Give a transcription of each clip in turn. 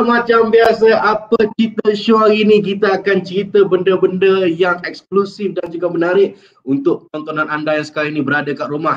macam biasa, apa cerita show hari ni, kita akan cerita benda-benda yang eksklusif dan juga menarik untuk tontonan anda yang sekarang ini berada kat rumah.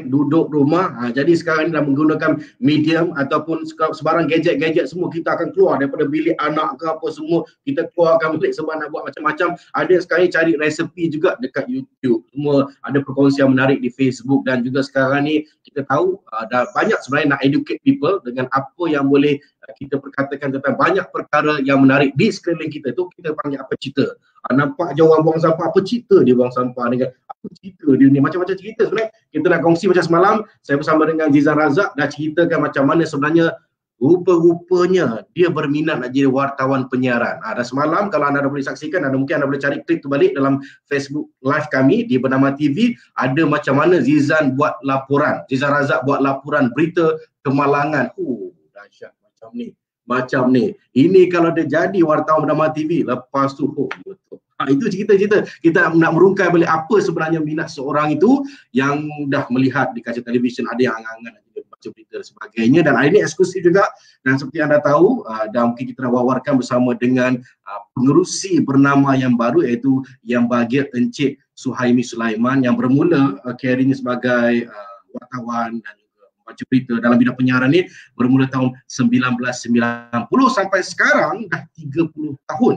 #duduk rumah. Jadi sekarang ni dah menggunakan medium ataupun sebarang gadget-gadget semua, kita akan keluar daripada bilik anak ke apa semua, kita keluarkan balik sebab nak buat macam-macam. Ada sekarang ni cari resepi juga dekat YouTube, semua ada perkongsian menarik di Facebook, dan juga sekarang ni kita tahu dah banyak sebenarnya nak educate people dengan apa yang boleh kita perkatakan tentang banyak perkara yang menarik di sekeliling kita. Tu kita panggil apa cerita. Nampak je orang buang sampah, apa cerita dia buang sampah ni kan, apa cerita dia ni, macam-macam cerita sebenarnya. Kita nak kongsi macam semalam, saya bersama dengan Zizan Razak dah ceritakan macam mana sebenarnya rupa-rupanya dia berminat nak jadi wartawan penyiaran. Dan semalam kalau anda dah boleh saksikan, mungkin anda boleh cari klip tu balik dalam Facebook live kami di Bernama TV, ada macam mana Zizan buat laporan, Zizan Razak buat laporan berita kemalangan. Dahsyat macam ni. Ini kalau dia jadi wartawan Bernama TV, lepas tu betul. Itu cerita-cerita kita nak merungkai balik apa sebenarnya minat seorang itu yang dah melihat di kaca televisyen, ada yang angan-angan baca berita dan sebagainya. Dan hari ini eksklusif juga, dan seperti anda tahu, dan mungkin kita nak wawarkan bersama dengan pengerusi bernama yang baru, iaitu Yang Bahagia Encik Suhaimi Sulaiman, yang bermula careernya sebagai wartawan dan baca berita dalam bidang penyiaran ni bermula tahun 1990 sampai sekarang dah 30 tahun.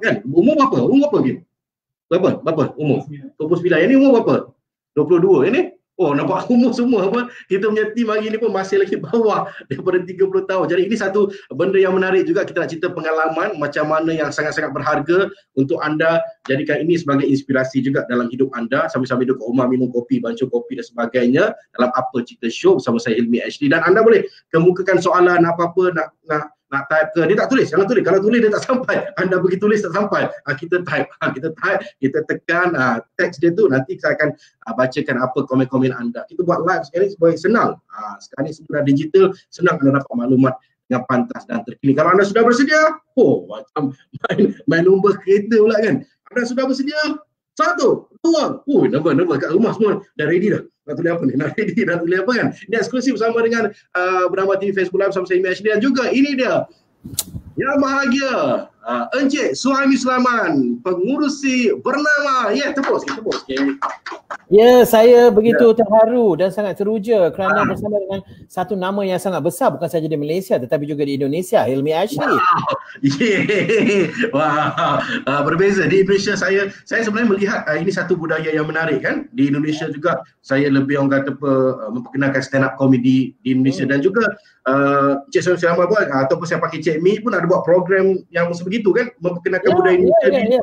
Kan? Umur berapa? Kim? Berapa? Umur? 29. Yang ni umur berapa? 22. Yang ni? Nampak umur semua apa? Kita punya tim hari ni pun masih lagi bawah daripada 30 tahun. Jadi ini satu benda yang menarik juga, kita nak cerita pengalaman macam mana yang sangat-sangat berharga untuk anda jadikan ini sebagai inspirasi juga dalam hidup anda, sambil-sambil duduk kat rumah minum kopi, bancuh kopi dan sebagainya dalam Apa Cerita Show bersama saya Hilmi HD. Dan anda boleh kemukakan soalan apa-apa nak type ke, dia tak tulis, jangan tulis. Kalau tulis dia tak sampai, anda pergi tulis tak sampai, kita type, kita tekan teks dia tu, nanti saya akan bacakan apa komen-komen anda. Kita buat live sekarang ni supaya senang. Sekarang ni semua dah digital, senang anda dapat maklumat dengan pantas dan terkini. Kalau anda sudah bersedia, macam main lumba kereta pula kan. Anda sudah bersedia? 1, 2, nombor kat rumah semua dah ready dah. Nak tulis apa ni? Nak tulis apa kan? Ini eksklusif bersama dengan Bernama TV Facebook Live bersama saya Hilmi HD, dan juga ini dia Yang Bahagia Encik Suhaimi Sulaiman, pengurusi bernama. Tepuk sikit. Ya, saya begitu terharu dan sangat teruja kerana bersama dengan satu nama yang sangat besar, bukan sahaja di Malaysia tetapi juga di Indonesia, Hilmi HD. Berbeza di Indonesia. Saya sebenarnya melihat ini satu budaya yang menarik kan. Di Indonesia juga saya lebih orang kata memperkenalkan stand up comedy di Indonesia, dan juga Cik Suhaimi Sulaiman buat ataupun saya pakai Cik Mi pun ada buat program yang sebegitu kan, memperkenalkan budaya Indonesia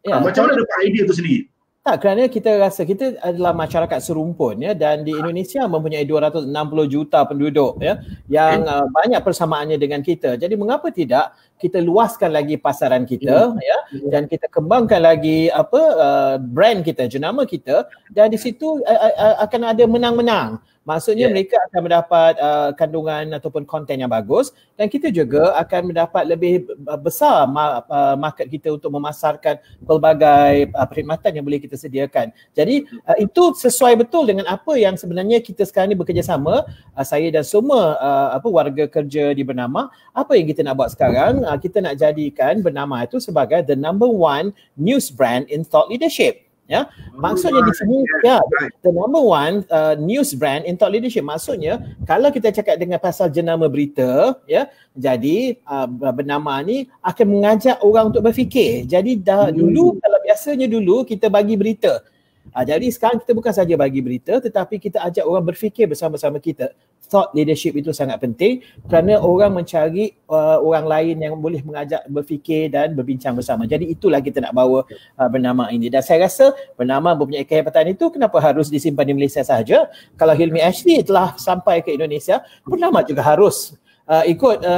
macam mana dapat idea tu sendiri? Kerana kita rasa kita adalah masyarakat serumpun ya, dan di Indonesia mempunyai 260 juta penduduk ya, yang banyak persamaannya dengan kita. Jadi mengapa tidak kita luaskan lagi pasaran kita ya, dan kita kembangkan lagi brand kita, jenama kita, dan di situ akan ada menang-menang. Maksudnya mereka akan mendapat kandungan ataupun konten yang bagus, dan kita juga akan mendapat lebih besar market kita untuk memasarkan pelbagai perkhidmatan yang boleh kita sediakan. Jadi itu sesuai betul dengan apa yang sebenarnya kita sekarang ni bekerjasama, saya dan semua warga kerja di Bernama. Apa yang kita nak buat sekarang, kita nak jadikan Bernama itu sebagai the number 1 news brand in thought leadership. Ya, maksudnya di sini the number 1 news brand in thought leadership. Maksudnya kalau kita cakap dengan pasal jenama berita ya, jadi Bernama ni akan mengajak orang untuk berfikir. Jadi dulu, kalau biasanya dulu kita bagi berita, jadi sekarang kita bukan saja bagi berita tetapi kita ajak orang berfikir bersama-sama kita. Thought leadership itu sangat penting kerana orang mencari orang lain yang boleh mengajak berfikir dan berbincang bersama. Jadi itulah kita nak bawa Bernama ini, dan saya rasa Bernama mempunyai kehebatan itu. Kenapa harus disimpan di Malaysia sahaja? Kalau Hilmi HD telah sampai ke Indonesia, Bernama juga harus ikut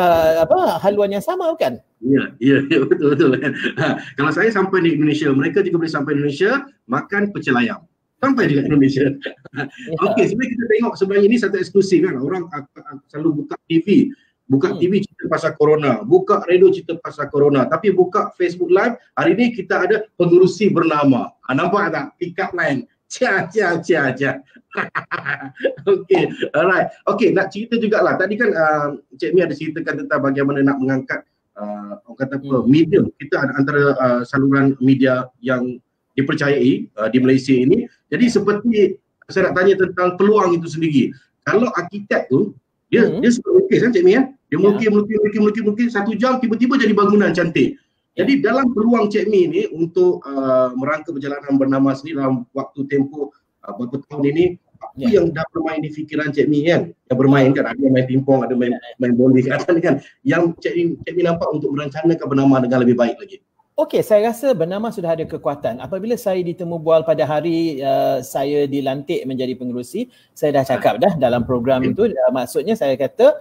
haluan yang sama, bukan? Ya, betul kan. Kalau saya sampai di Indonesia, mereka juga boleh sampai di Indonesia makan pecel ayam. Sampai juga Indonesia. Okey, sebenarnya kita tengok sebenarnya ini satu eksklusif kan. Orang selalu buka TV cerita pasal corona, buka radio cerita pasal corona, tapi buka Facebook Live, hari ini kita ada pengurusi bernama. Nampak tak? Pick up line. Cia. Okey, alright. Okey, nak cerita jugalah. Tadi kan Cik Mi ada ceritakan tentang bagaimana nak mengangkat orang kata apa, media. Kita ada antara saluran media yang dipercayai di Malaysia ini. Jadi seperti saya nak tanya tentang peluang itu sendiri. Kalau arkitek tu dia suka lukis kan Cik Mi kan? Dia melukis 1 jam tiba-tiba jadi bangunan cantik. Jadi dalam peluang Cik Mi ni untuk merangka perjalanan bernama sendiri dalam waktu tempoh beberapa tahun ini, apa yang dah bermain di fikiran Cik Mi kan? Yang bermain kan, ada yang main pingpong, ada main bowling kat atas ni kan. Yang Cik Mi nampak untuk merencanakan bernama dengan lebih baik lagi. Okey, saya rasa bernama sudah ada kekuatan. Apabila saya ditemu bual pada hari saya dilantik menjadi pengerusi, saya dah cakap dah dalam program itu, maksudnya saya kata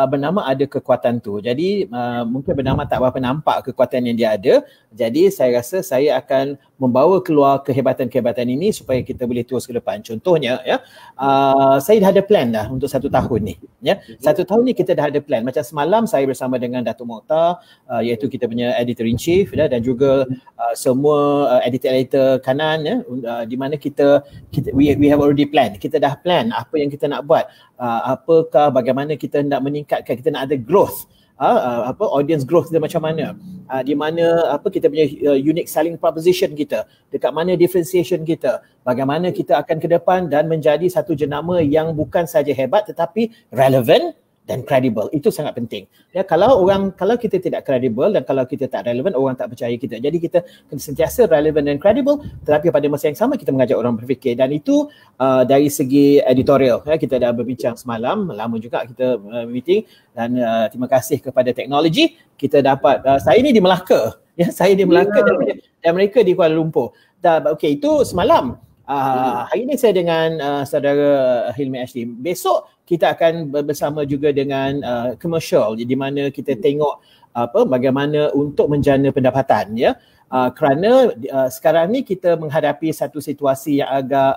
bernama ada kekuatan tu. Jadi mungkin bernama tak berapa nampak kekuatan yang dia ada. Jadi saya rasa saya akan membawa keluar kehebatan-kehebatan ini supaya kita boleh terus ke depan. Contohnya saya dah ada plan dah untuk 1 tahun ni. Ya, 1 tahun ni kita dah ada plan. Macam semalam saya bersama dengan Datuk Mokhtar, iaitu kita punya editor-in-chief dan juga semua editor-editor kanan di mana kita we have already planned. Kita dah plan apa yang kita nak buat. Apakah, bagaimana kita nak meningkatkan, kita nak ada growth, audience growth dia macam mana, di mana kita punya unique selling proposition kita, dekat mana differentiation kita, bagaimana kita akan ke depan dan menjadi satu jenama yang bukan saja hebat tetapi relevant dan credible. Itu sangat penting. Ya, kalau kita tidak credible dan kalau kita tak relevant, orang tak percaya kita. Jadi kita kena sentiasa relevant dan credible, tetapi pada masa yang sama kita mengajak orang berfikir, dan itu dari segi editorial. Ya, kita dah berbincang semalam, lama juga kita meeting, dan terima kasih kepada teknologi kita dapat saya ni di Melaka. Ya, saya di Melaka dan mereka di Kuala Lumpur. Okey, itu semalam. Hari ini saya dengan saudara Hilmi Ashley. Besok kita akan bersama juga dengan commercial, di mana kita tengok bagaimana untuk menjana pendapatan, ya. Kerana sekarang ni kita menghadapi satu situasi yang agak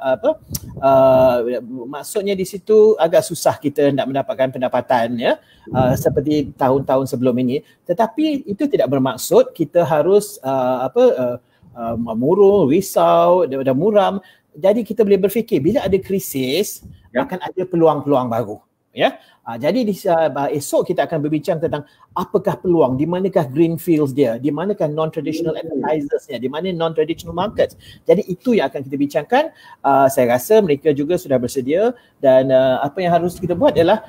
maksudnya di situ agak susah kita nak mendapatkan pendapatan, ya, seperti tahun-tahun sebelum ini. Tetapi itu tidak bermaksud kita harus murung, risau dan muram. Jadi kita boleh berfikir bila ada krisis akan ada peluang-peluang baru. Ya, jadi esok kita akan berbincang tentang apakah peluang, di manakah green fields dia, di manakah non-traditional advertisers-nya, di mana non-traditional markets. Jadi itu yang akan kita bincangkan. Saya rasa mereka juga sudah bersedia, dan apa yang harus kita buat adalah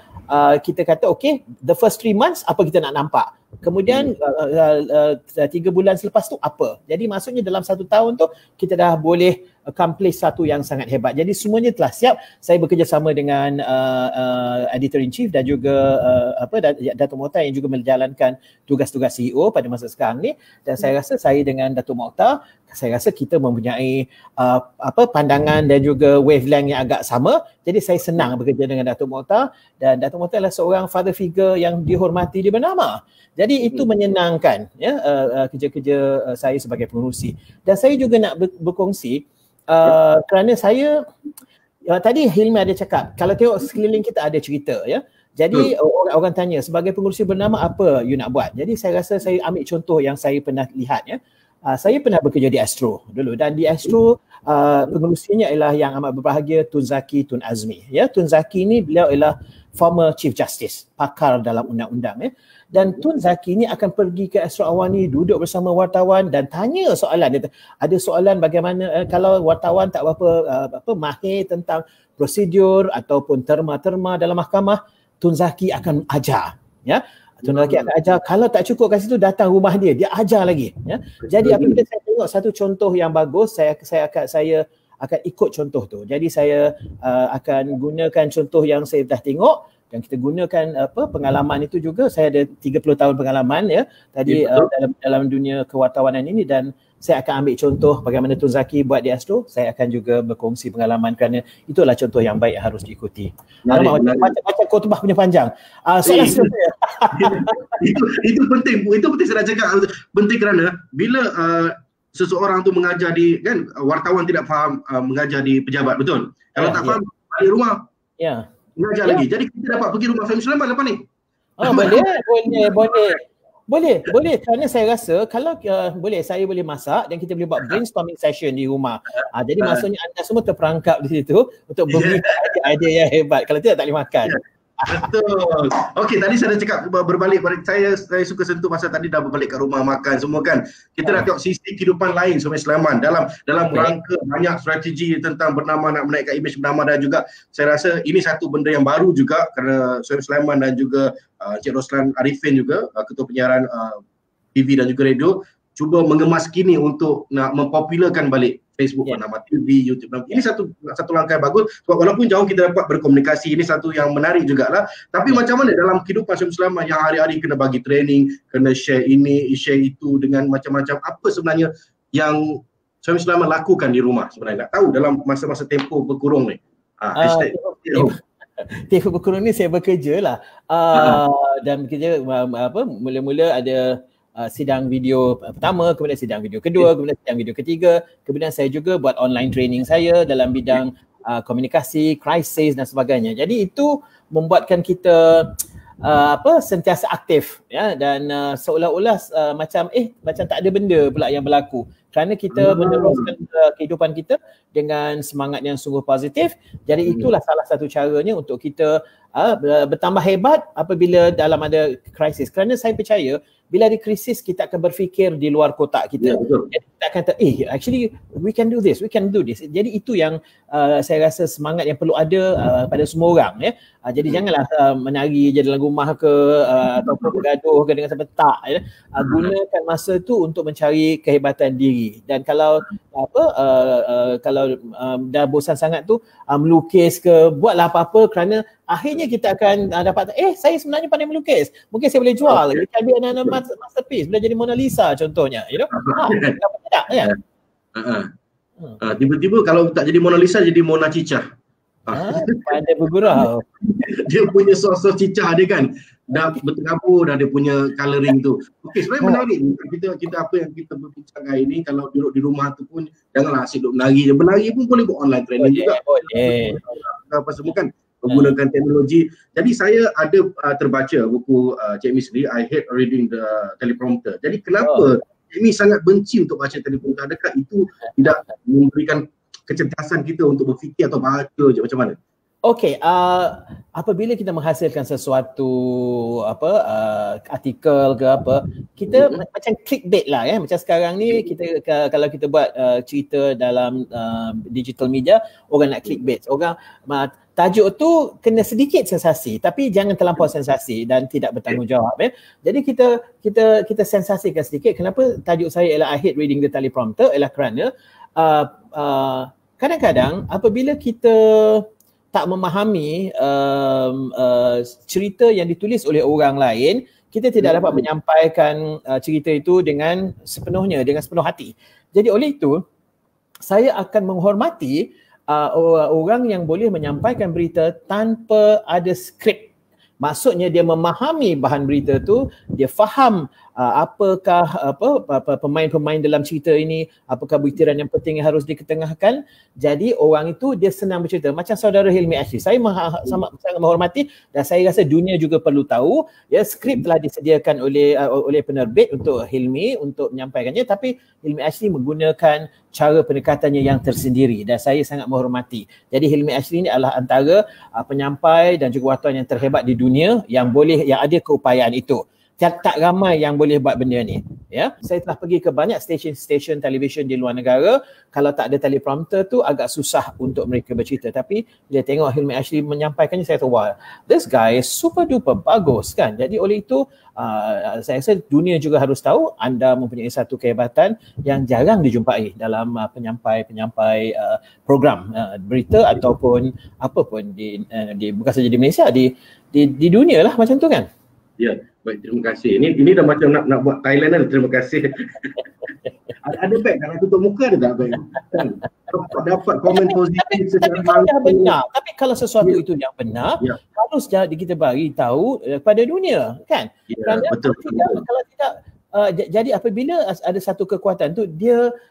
kita kata okay, the first 3 months apa kita nak nampak. Kemudian 3 bulan selepas tu apa. Jadi maksudnya dalam 1 tahun tu kita dah boleh accomplish satu yang sangat hebat. Jadi semuanya telah siap. Saya bekerjasama dengan editor-in-chief dan juga Datuk Mokhtar yang juga menjalankan tugas-tugas CEO pada masa sekarang ni. Dan saya rasa saya dengan Datuk Mokhtar, saya rasa kita mempunyai pandangan dan juga wavelength yang agak sama. Jadi saya senang bekerja dengan Datuk Mokhtar, dan Datuk Mokhtar adalah seorang father figure yang dihormati di bernama. Jadi itu menyenangkan, ya, kerja-kerja saya sebagai pengerusi. Dan saya juga nak berkongsi kerana saya tadi Hilmi ada cakap kalau tengok sekeliling kita ada cerita, ya. Jadi orang tanya sebagai pengerusi bernama apa you nak buat. Jadi saya rasa saya ambil contoh yang saya pernah lihat, ya. Saya pernah bekerja di Astro dulu, dan di Astro pengerusinya ialah yang amat berbahagia Tun Zaki Tun Azmi, ya. Tun Zaki ni beliau ialah former Chief Justice, pakar dalam undang-undang, ya. Dan Tun Zaki ni akan pergi ke Astro Awani, duduk bersama wartawan dan tanya soalan. Dia ada soalan bagaimana kalau wartawan tak berapa mahir tentang prosedur ataupun terma-terma dalam mahkamah, Tun Zaki akan ajar, ya. Tun Zaki akan ajar, kalau tak cukup kat situ datang rumah dia ajar lagi, ya. Jadi apabila saya tengok satu contoh yang bagus, saya akan ikut contoh tu. Jadi saya akan gunakan contoh yang saya dah tengok, dan kita gunakan pengalaman itu juga. Saya ada 30 tahun pengalaman, ya, tadi dalam dunia kewartawanan ini, dan saya akan ambil contoh bagaimana Tun Zaki buat di Astro. Saya akan juga berkongsi pengalaman kerana itulah contoh yang baik yang harus diikuti. Macam khutbah punya panjang. Soalan seterusnya. Itu penting. Itu penting saya nak cakap. Penting kerana bila seseorang tu mengajar di, kan, wartawan tidak faham mengajar di pejabat, betul? Kalau tak faham balik rumah. Mengajar lagi. Jadi kita dapat pergi rumah Fahim Sulaiman lepas ni. Boleh. Boleh kerana saya rasa kalau saya boleh masak dan kita boleh buat brainstorming session di rumah. Jadi maksudnya anda semua terperangkap di situ untuk memberikan idea yang hebat. Kalau tidak tak boleh makan. Betul. Okey, tadi saya dah cakap berbalik. Saya suka sentuh masa tadi dah berbalik kat rumah makan semua kan. Kita dah tengok sisi kehidupan lain Suhaimi Sulaiman dalam rangka banyak strategi tentang bernama, nak menaikkan imej bernama, dan juga saya rasa ini satu benda yang baru juga kerana Suhaimi Sulaiman dan juga Encik Roslan Arifin juga ketua penyiaran TV dan juga radio cuba mengemas kini untuk nak mempopularkan balik Facebook bernama TV, YouTube. Ini satu langkah yang bagus. Sebab walaupun jauh kita dapat berkomunikasi, ini satu yang menarik jugalah. Tapi macam mana dalam kehidupan Suhaimi Sulaiman yang hari-hari kena bagi training, kena share ini, share itu dengan macam-macam, apa sebenarnya yang Suhaimi Sulaiman lakukan di rumah sebenarnya? Nak tahu dalam masa-masa tempoh berkurung ni. Tempoh berkurung ni saya bekerja lah. Dan bekerja mula-mula ada sidang video pertama, kemudian sidang video kedua, kemudian sidang video ketiga, kemudian saya juga buat online training saya dalam bidang komunikasi, krisis dan sebagainya. Jadi itu membuatkan kita sentiasa aktif ya, dan seolah-olah macam tak ada benda pula yang berlaku kerana kita meneruskan kehidupan kita dengan semangat yang sungguh positif. Jadi itulah salah satu caranya untuk kita bertambah hebat apabila dalam ada krisis. Kerana saya percaya bila ada krisis kita akan berfikir di luar kotak kita. Jadi kita akan kata, actually we can do this, we can do this. Jadi itu yang saya rasa semangat yang perlu ada pada semua orang ya. Jadi janganlah menari je dalam rumah ke ataupun bergaduh ke dengan siapa, tak ya. Gunakan masa tu untuk mencari kehebatan diri. Dan kalau dah bosan sangat tu melukis ke, buatlah apa-apa kerana akhirnya kita akan dapat saya sebenarnya pandai melukis. Mungkin saya boleh jual. It can be another masterpiece. Boleh jadi Mona Lisa contohnya, you know. Kenapa tidak kan? Tiba-tiba kalau tak jadi Mona Lisa jadi Mona Cicah. Pandai bergurau. Dia punya sos-sos cicah dia kan dah berterabur, dah dia punya colouring tu. Okey, sebenarnya menarik kita apa yang kita berbincang hari ni. Kalau duduk di rumah tu pun janganlah asyik duduk menari je. Menari pun boleh buat online training juga. Apa semua kan menggunakan teknologi. Jadi saya ada terbaca buku Cik Mi sendiri, I Hate Reading the Teleprompter. Jadi kenapa Cik Mi sangat benci untuk baca teleprompter? Adakah itu tidak memberikan kecerdasan kita untuk berfikir atau baca je, macam mana? Okey, apabila kita menghasilkan sesuatu artikel ke apa, kita macam clickbait lah ya. Macam sekarang ni kita kalau kita buat cerita dalam digital media, orang nak clickbait. Orang tajuk tu kena sedikit sensasi tapi jangan terlampau sensasi dan tidak bertanggungjawab ya. Jadi kita sensasikan sedikit. Kenapa tajuk saya ialah I Hate Reading the Teleprompter? Ialah kerana kadang-kadang apabila kita tak memahami cerita yang ditulis oleh orang lain, kita tidak dapat menyampaikan cerita itu dengan sepenuhnya, dengan sepenuh hati. Jadi oleh itu, saya akan menghormati orang yang boleh menyampaikan berita tanpa ada skrip. Maksudnya dia memahami bahan berita tu, dia faham apakah pemain-pemain dalam cerita ini, apakah butiran yang penting yang harus diketengahkan. Jadi orang itu dia senang bercerita. Macam saudara Hilmi Ashri, saya sangat menghormati dan saya rasa dunia juga perlu tahu ya, skrip telah disediakan oleh penerbit untuk Hilmi untuk menyampaikannya, tapi Hilmi Ashri menggunakan cara pendekatannya yang tersendiri dan saya sangat menghormati. Jadi Hilmi Ashri ini adalah antara penyampai dan juga wartawan yang terhebat di dunia yang ada keupayaan itu. Tak ramai yang boleh buat benda ni ya. Saya telah pergi ke banyak stesen televisyen di luar negara, kalau tak ada teleprompter tu agak susah untuk mereka bercerita, tapi bila tengok Hilmi Ashri menyampaikannya, saya tahu wah, this guy is super duper bagus kan. Jadi oleh itu saya rasa dunia juga harus tahu anda mempunyai satu kehebatan yang jarang dijumpai dalam penyampai program berita ataupun apa pun di bukan saja di Malaysia, di dunia lah macam tu kan. Ya, baik, terima kasih. Ini dah macam nak buat Thailand kan, terima kasih. Ada baik kalau tutup muka ada tak baik? Dapat komen positif secara langsung. Benar. Tapi kalau sesuatu itu yang benar, harus kita bagi tahu pada dunia kan? Betul. Kalau tidak Jadi apabila ada satu kekuatan tu,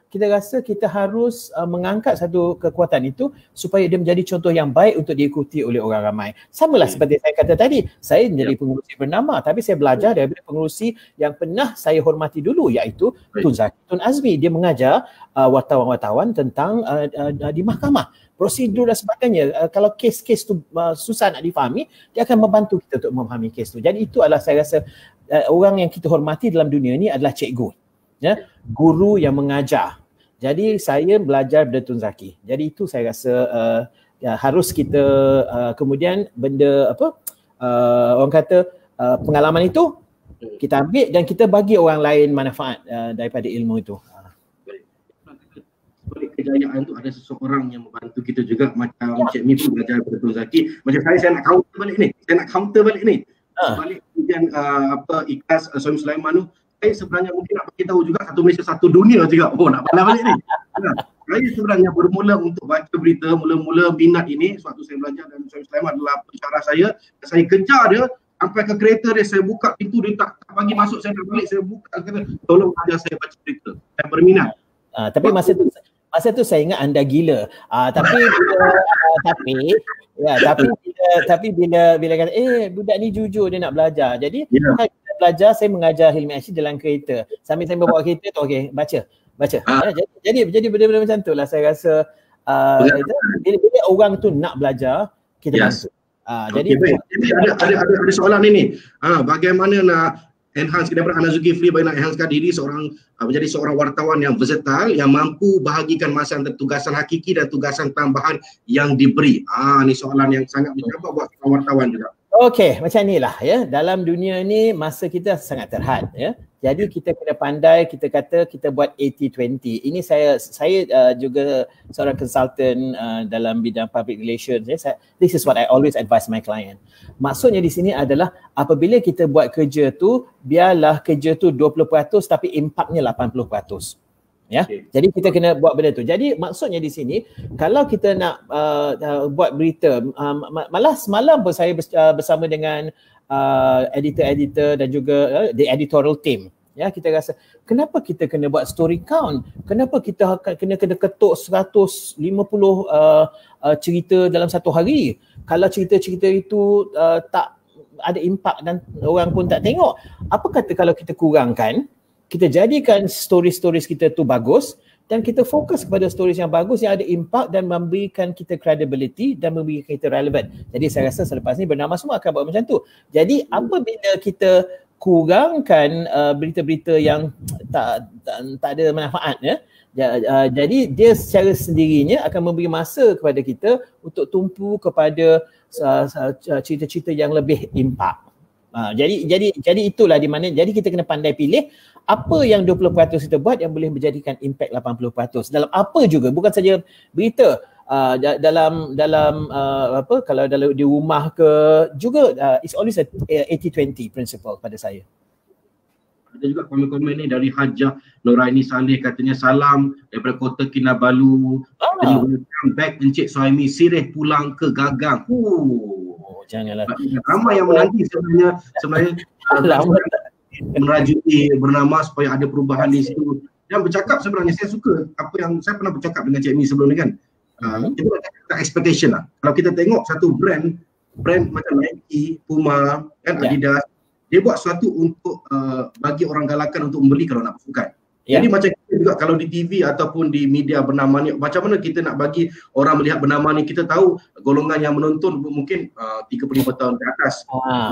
kita rasa kita harus mengangkat satu kekuatan itu supaya dia menjadi contoh yang baik untuk diikuti oleh orang ramai. Samalah seperti saya kata tadi, saya menjadi pengurusi bernama, tapi saya belajar daripada pengurusi yang pernah saya hormati dulu, iaitu Tun Zaki Tun Azmi. Dia mengajar wartawan-wartawan tentang di mahkamah, prosedur dan sebagainya. Kalau kes-kes tu susah nak difahami, dia akan membantu kita untuk memahami kes tu. Jadi itu adalah, saya rasa, orang yang kita hormati dalam dunia ni adalah cikgu, guru yang mengajar. Jadi saya belajar dari Tun Zaki. Jadi itu saya rasa harus kita kemudian benda orang kata pengalaman itu kita ambil dan kita bagi orang lain manfaat daripada ilmu itu. Balik kejayaan tu ada seseorang yang membantu kita juga, macam Cik Mi pun belajar daripada Tun Zaki. Macam saya nak counter balik ni. Balik kemudian Ikhlas Suhaimi Sulaiman tu, saya sebenarnya mungkin nak bagi tahu juga satu Malaysia satu dunia juga. Nak pandai balik ni. Saya sebenarnya bermula untuk baca berita, mula-mula minat ini sewaktu saya belajar, dan Suhaimi Sulaiman adalah pensyarah saya. Saya kejar dia sampai ke kereta dia, saya buka pintu dia tak bagi masuk, saya nak balik, saya buka, kata tolong ajar saya baca berita. Saya berminat. Tapi masa tu saya ingat anda gila. Tapi bila kata budak ni jujur, dia nak belajar. Jadi saya belajar, saya mengajar Hilmi Ashid dalam kereta. Sambil saya bawa kereta tu, okey, baca. Jadi benda-benda macam tu lah saya rasa bila orang tu nak belajar, kita bantu. Jadi ada soalan ini. Bagaimana nak enhance daripada Hana Zulkifli, bagaimana nak enhancekan diri menjadi seorang wartawan yang versatile, yang mampu bahagikan masa antara tugasan hakiki dan tugasan tambahan yang diberi. Ni soalan yang sangat mencabar buat wartawan juga. Okey, macam inilah dalam dunia ni masa kita sangat terhad Jadi kita kena pandai, kita kata kita buat 80-20. Ini saya juga seorang consultant dalam bidang public relations. This is what I always advise my client. Maksudnya di sini adalah apabila kita buat kerja tu, biarlah kerja tu 20% tapi impaknya 80%. Jadi kita kena buat benda tu. Jadi maksudnya di sini, kalau kita nak buat berita, malah semalam pun saya bersama dengan editor-editor dan juga the editorial team. Kita rasa kenapa kita kena buat story count? Kenapa kita kena ketuk 150 cerita dalam satu hari? Kalau cerita-cerita itu tak ada impak dan orang pun tak tengok, apa kata kalau kita kurangkan, kita jadikan stories kita tu bagus dan kita fokus kepada stories yang bagus, yang ada impak dan memberikan kita credibility dan memberikan kita relevant. Jadi saya rasa selepas ni Bernama semua akan buat macam tu. Jadi apabila kita kurangkan berita-berita yang tak ada manfaat, jadi dia secara sendirinya akan memberi masa kepada kita untuk tumpu kepada cerita-cerita yang lebih impak. Jadi itulah di mana, jadi kita kena pandai pilih apa yang 20% kita buat yang boleh menjadikan impact 80%. Dalam apa juga, bukan saja berita, dalam kalau dalam di rumah ke juga, it's always a 80-20 principle pada saya. Ada juga komen-komen ni dari Hajah Noraini Saleh, katanya salam daripada Kota Kinabalu. Welcome back Encik Suhaimi, sirih pulang ke Gagang. Janganlah. Ramai yang menanti sebenarnya merajui Bernama supaya ada perubahan di situ. Dan bercakap, sebenarnya saya suka apa yang saya pernah bercakap dengan Cik Mi sebelum ni kan. Kita tak expectation lah. Kalau kita tengok satu brand macam Nike, Puma, kan, Adidas, dia buat sesuatu untuk bagi orang galakan untuk membeli kalau nak bersukan. Jadi macam kita juga kalau di TV ataupun di media Bernama ni, macam mana kita nak bagi orang melihat Bernama ni, kita tahu golongan yang menonton mungkin 35 tahun ke atas.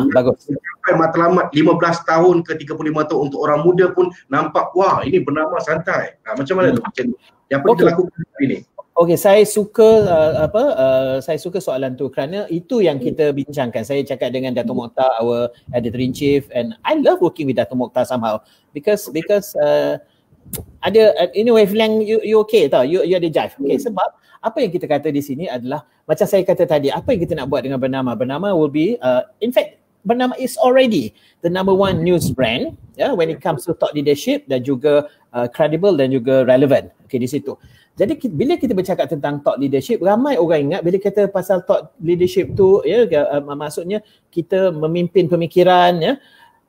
Bagus. Sampai matlamat 15 tahun ke 35 tahun untuk orang muda pun nampak, wah ini Bernama santai. Macam mana tu? Macam tu. Yang perlu kita lakukan hari ni. Okey, saya suka saya suka soalan tu kerana itu yang kita bincangkan. Saya cakap dengan Dato' Mokhtar, our editor-in-chief, and I love working with Dato' Mokhtar somehow because ada wavelength you okay tau, you ada jive. Okay, sebab apa yang kita kata di sini adalah macam saya kata tadi, apa yang kita nak buat dengan Bernama will be in fact Bernama is already the number one news brand when it comes to thought leadership dan juga credible dan juga relevant. Okay, di situ. Jadi bila kita bercakap tentang thought leadership, ramai orang ingat bila kita pasal thought leadership tu maksudnya kita memimpin pemikiran,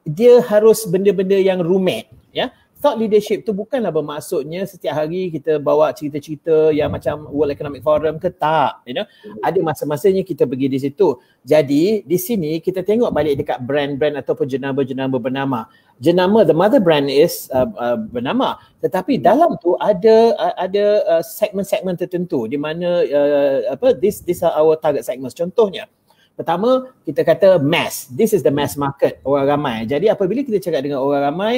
dia harus benda-benda yang rumit. ya. Thought leadership tu bukanlah bermaksudnya setiap hari kita bawa cerita-cerita yang macam World Economic Forum ke, tak, Ada masa-masanya kita pergi di situ. Jadi di sini kita tengok balik dekat brand-brand ataupun jenama-jenama bernama. Jenama, the mother brand is bernama, tetapi dalam tu ada segmen-segmen tertentu di mana these are our target segments. Contohnya, pertama, kita kata mass. This is the mass market, orang ramai. Jadi apabila kita cakap dengan orang ramai,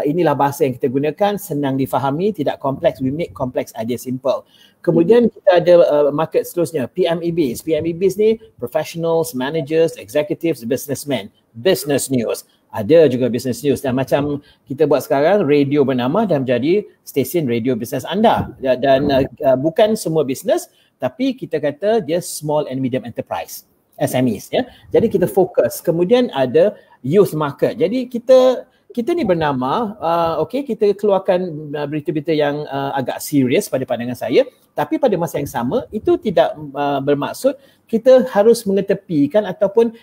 inilah bahasa yang kita gunakan, senang difahami, tidak kompleks. We make complex idea simple. Kemudian kita ada market seterusnya, PMEBs. PMEBs ni professionals, managers, executives, businessmen. Business news. Ada juga business news, dan macam kita buat sekarang, radio bernama dan menjadi stesen radio bisnes anda. Dan bukan semua bisnes, tapi kita kata dia small and medium enterprise, SMEs, ya. Jadi kita fokus. Kemudian ada youth market. Jadi kita ni bernama, kita keluarkan berita-berita yang agak serius pada pandangan saya, tapi pada masa yang sama itu tidak bermaksud kita harus mengetepikan ataupun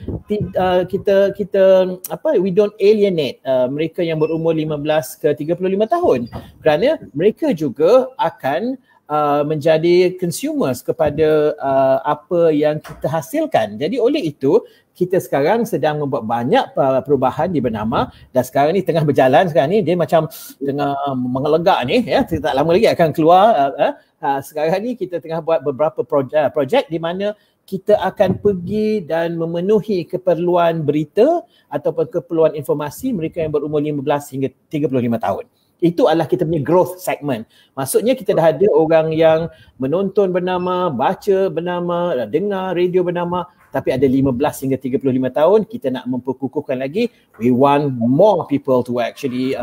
we don't alienate mereka yang berumur 15 ke 35 tahun, kerana mereka juga akan menjadi consumers kepada apa yang kita hasilkan. Jadi oleh itu kita sekarang sedang membuat banyak perubahan di bernama, dan sekarang ni tengah berjalan. Sekarang ni dia macam tengah mengelegak ni, ya, tak lama lagi akan keluar. Sekarang ni kita tengah buat beberapa projek di mana kita akan pergi dan memenuhi keperluan berita ataupun keperluan informasi mereka yang berumur 15 hingga 35 tahun. Itu adalah kita punya growth segment. Maksudnya kita dah ada orang yang menonton bernama, baca bernama, dengar radio bernama, tapi ada 15 hingga 35 tahun. Kita nak memperkukuhkan lagi. We want more people to actually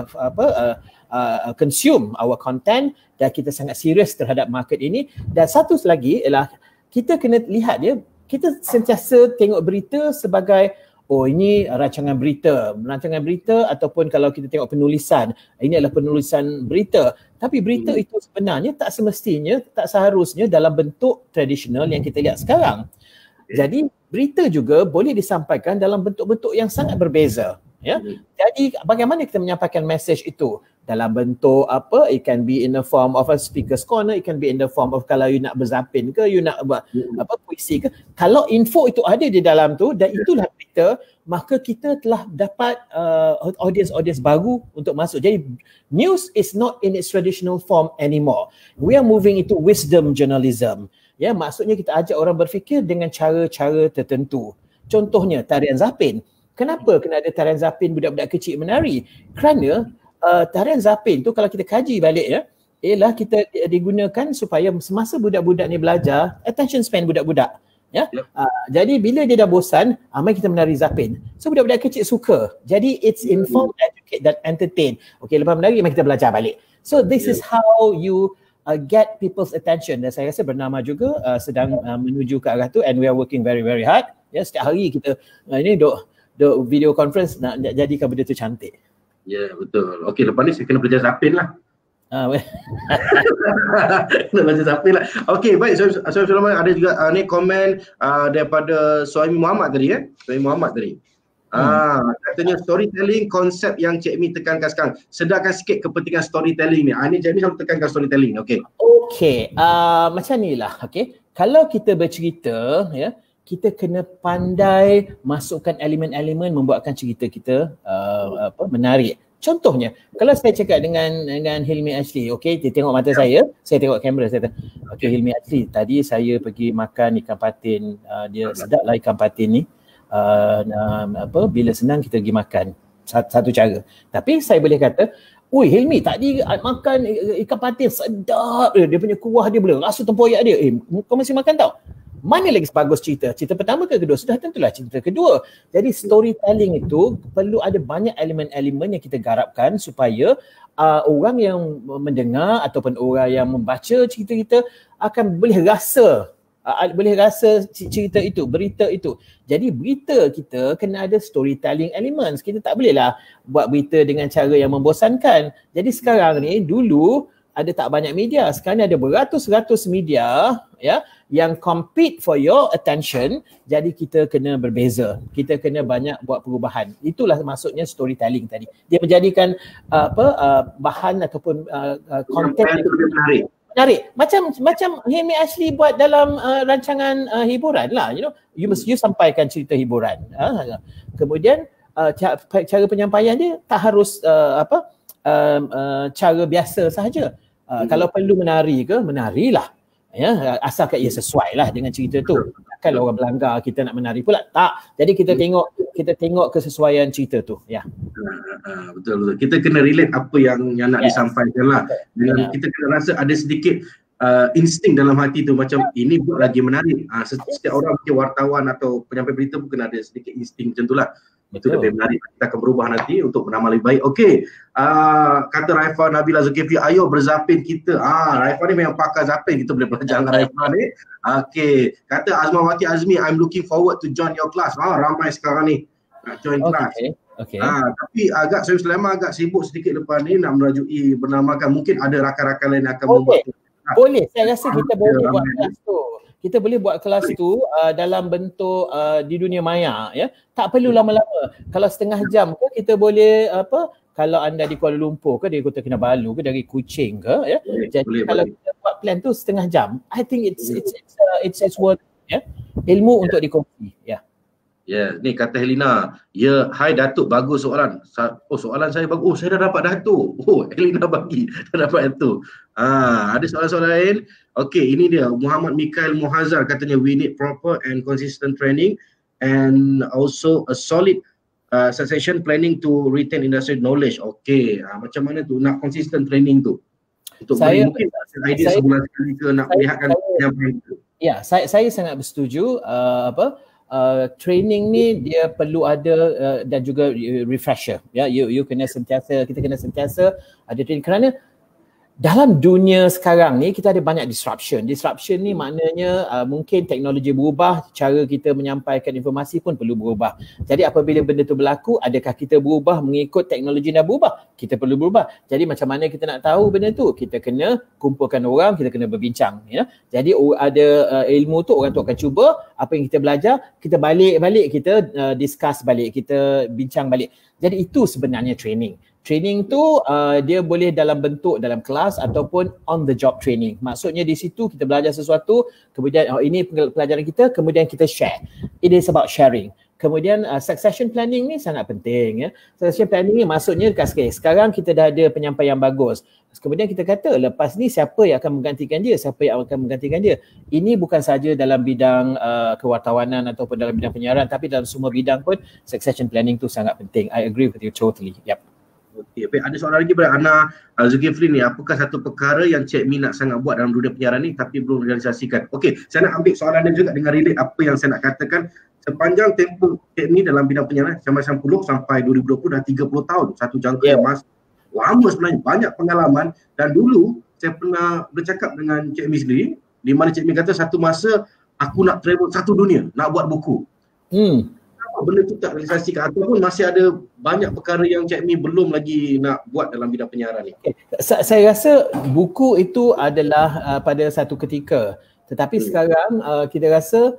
consume our content, dan kita sangat serius terhadap market ini. Dan satu lagi ialah kita kena lihat dia, kita sentiasa tengok berita sebagai ini rancangan berita ataupun kalau kita tengok penulisan, ini adalah penulisan berita. Tapi berita itu sebenarnya tak semestinya, tak seharusnya dalam bentuk tradisional yang kita lihat sekarang. Jadi berita juga boleh disampaikan dalam bentuk-bentuk yang sangat berbeza. Ya. Jadi bagaimana kita menyampaikan message itu? Dalam bentuk apa? It can be in the form of a speaker's corner, it can be in the form of kalau you nak berzapin ke, you nak buat puisi ke. Kalau info itu ada di dalam tu dan itulah berita, maka kita telah dapat audience baru untuk masuk. Jadi news is not in its traditional form anymore. We are moving into wisdom journalism. Ya, maksudnya kita ajak orang berfikir dengan cara-cara tertentu. Contohnya tarian zapin. Kenapa kena ada tarian zapin budak-budak kecil menari? Kerana tarian zapin tu kalau kita kaji balik ya, ialah kita digunakan supaya semasa budak-budak ni belajar, attention span budak-budak. Ya. Jadi bila dia dah bosan, mari kita menari zapin. So budak-budak kecil suka. Jadi it's inform, educate dan entertain. Okey, lepas menari mari kita belajar balik. So this is how you get people's attention. Dan saya rasa bernama juga sedang menuju ke arah tu, and we are working very very hard. Ya, setiap hari kita ini duk video conference nak jadikan benda tu cantik. Ya, betul. Okey, lepas ni saya kena belajar zapin lah. Kena belajar zapin lah. Okey, baik. Assalamualaikum. Sulaiman, ada juga ni komen daripada Suhaimi Muhammad tadi Suhaimi Muhammad tadi. Katanya storytelling, konsep yang Cik Mi tekankan sekarang. Sedarkan sikit kepentingan storytelling ni. Ni Cik Mi selalu tekankan storytelling. Okey. Macam ni lah. Okey. Kalau kita bercerita, ya, kita kena pandai masukkan elemen-elemen membuatkan cerita kita menarik. Contohnya, kalau saya cakap dengan Hilmi Ashley, okey, dia tengok mata saya tengok kamera, saya kata, okey Hilmi Ashley, tadi saya pergi makan ikan patin, dia sedap lah ikan patin ni. Bila senang kita pergi makan, satu cara. Tapi saya boleh kata, oi Hilmi, tadi makan ikan patin sedap dia punya kuah dia boleh rasa tempoyak dia. Kau masih makan tau? Mana lagi bagus cerita? Cerita pertama ke kedua? Sudah tentulah cerita kedua. Jadi storytelling itu perlu ada banyak elemen-elemen yang kita garapkan supaya orang yang mendengar ataupun orang yang membaca cerita kita akan boleh rasa cerita itu, berita itu. Jadi berita kita kena ada storytelling elements. Kita tak bolehlah buat berita dengan cara yang membosankan. Jadi sekarang ni, dulu ada tak banyak media, sekarang ni ada beratus-ratus media ya yang compete for your attention, jadi kita kena berbeza, kita kena banyak buat perubahan. Itulah maksudnya storytelling tadi. Dia menjadikan bahan ataupun konten yang menarik. Macam Hemi Ashley buat dalam rancangan hiburan lah, you sampaikan cerita hiburan. Kemudian cara penyampaian dia tak harus cara biasa sahaja. Kalau perlu menarilah. Ya, asalkan ia sesuai lah dengan cerita tu. Takkan orang berlanggar kita nak menari pula. Tak. Jadi kita tengok kesesuaian cerita tu. Ya. Betul. Kita kena relate apa yang nak disampaikan lah. Dengan kita kena rasa ada sedikit insting dalam hati tu, macam ini buat lagi menarik. Setiap orang mungkin wartawan atau penyampai berita pun kena ada sedikit insting macam tu lah. Itu lebih menarik. Kita akan berubah nanti untuk bernama lebih baik. Okey. Kata Raifa Nabila Zulkifli, ayo berzapin kita. Raifa ni memang pakar zapin. Kita boleh belajar dengan Raifa ni. Okey. Kata Azmawati Azmi, I'm looking forward to join your class. Ramai sekarang ni nak join class. Okay. Tapi saya Sulaiman agak sibuk sedikit lepas ni nak merajui bernamakan. Mungkin ada rakan-rakan lain akan membuat. Boleh. Saya rasa kita boleh buat kelas tu. Kita boleh buat kelas tu dalam bentuk di dunia maya, ya. Tak perlu lama-lama. Kalau setengah jam ke kita boleh kalau anda di Kuala Lumpur ke dari Kota Kinabalu ke dari Kuching ke, ya. Jadi kalau kita buat plan tu setengah jam, I think it's worth, ya. Ilmu untuk dikongsi, ya. Ya, ni kata Helena. Ya, hai Datuk, bagus soalan. Soalan saya bagus. Saya dah dapat Datuk. Helena bagi. Dah dapat itu. Ada soalan-soalan lain? Okey, ini dia. Muhammad Mikael Muhazar katanya, we need proper and consistent training and also a solid succession planning to retain industry knowledge. Okey, macam mana tu nak consistent training tu? Untuk mungkin idea sebulan sekali ke nak melihatkan yang itu. Ya, saya sangat bersetuju. Training ni dia perlu ada dan juga refresher, ya. You kena sentiasa, kita kena sentiasa ada training, kerana dalam dunia sekarang ni kita ada banyak disruption ni maknanya mungkin teknologi berubah, cara kita menyampaikan informasi pun perlu berubah. Jadi apabila benda tu berlaku, adakah kita berubah mengikut teknologi dah berubah? Kita perlu berubah. Jadi macam mana kita nak tahu benda tu? Kita kena kumpulkan orang, kita kena berbincang, ya. Jadi ada ilmu tu, orang tu akan cuba apa yang kita belajar, kita balik kita discuss balik, kita bincang balik. Jadi itu sebenarnya training. Training tu dia boleh dalam bentuk dalam kelas ataupun on the job training. Maksudnya di situ kita belajar sesuatu, kemudian ini pelajaran kita, kemudian kita share. It is about sharing. Kemudian succession planning ni sangat penting, ya. Succession planning ni maksudnya sekarang kita dah ada penyampai yang bagus. Kemudian kita kata lepas ni siapa yang akan menggantikan dia, Ini bukan saja dalam bidang kewartawanan ataupun dalam bidang penyiaran, tapi dalam semua bidang pun succession planning tu sangat penting. I agree with you totally. Yep. Okey, ada soalan lagi daripada Ana Zulkifli ni, apakah satu perkara yang Cik Mi nak sangat buat dalam dunia penyiaran ni tapi belum realisasikan? Okey, saya nak ambil soalan dia juga dengan relate apa yang saya nak katakan. Sepanjang tempoh Cik Mi dalam bidang penyiaran 1990 sampai 2020 dah 30 tahun, satu jangka yang lama sebenarnya, banyak pengalaman. Dan dulu saya pernah bercakap dengan Cik Mi sendiri, di mana Cik Mi kata satu masa aku nak travel satu dunia, nak buat buku. Benda tu tak realisasikan ataupun masih ada banyak perkara yang Cik Mi belum lagi nak buat dalam bidang penyiaran ni? Saya rasa buku itu adalah pada satu ketika, tetapi sekarang kita rasa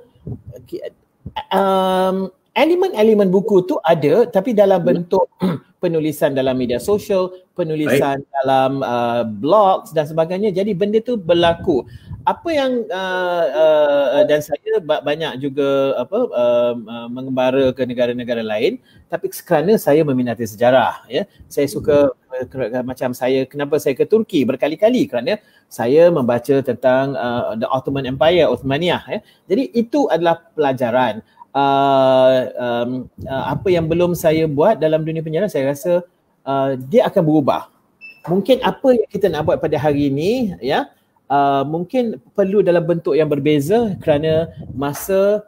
elemen-elemen buku tu ada, tapi dalam bentuk penulisan dalam media sosial, penulisan dalam blogs dan sebagainya. Jadi benda tu berlaku. Apa yang dan saya banyak juga mengembara ke negara-negara lain, tapi kerana saya meminati sejarah, ya. Saya suka macam kenapa saya ke Turki berkali-kali, kerana saya membaca tentang the Ottoman Empire, Uthmaniyah, ya. Jadi itu adalah pelajaran. Apa yang belum saya buat dalam dunia penyiaran, saya rasa dia akan berubah. Mungkin apa yang kita nak buat pada hari ini, ya, mungkin perlu dalam bentuk yang berbeza kerana masa